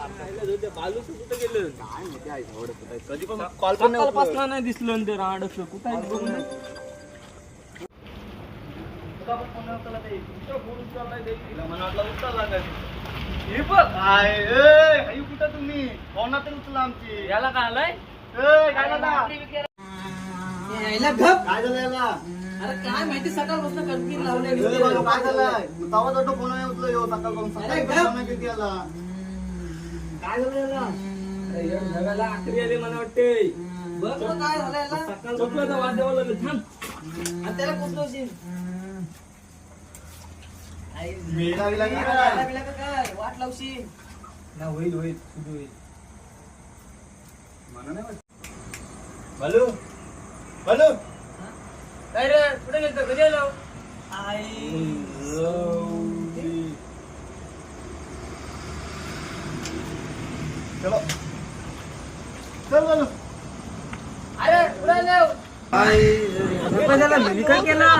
बालूच कुठं गेलं काय माहिती आहे एवढं कुठं कधी पण कॉल पण नाही दिसलं ते राडच कुठं आहे बघून कुठं तुम्ही कोणा तरी उचला आमची याला काय आलाय काय झालं याला अरे काय माहिती सकाळपासून कणकीन लावले काय झालंय तवा तो फोन नाही उचल येऊ सकाळपासून सकाळी किती याला काय झालं याला आखरी आले मला वाटते बघ बघ काय झालं याला सकाळ झोपला वाद्यावाला थांब आणि त्याला कुठलवशील मेला गेला की काय वाट लावशील ना होईल होईल सुरू होईल म्हणा नाही बालू बालू काय रे कुठे गेलतो कधी आलो चलो चल बालू अरे कुठे आलो काय केला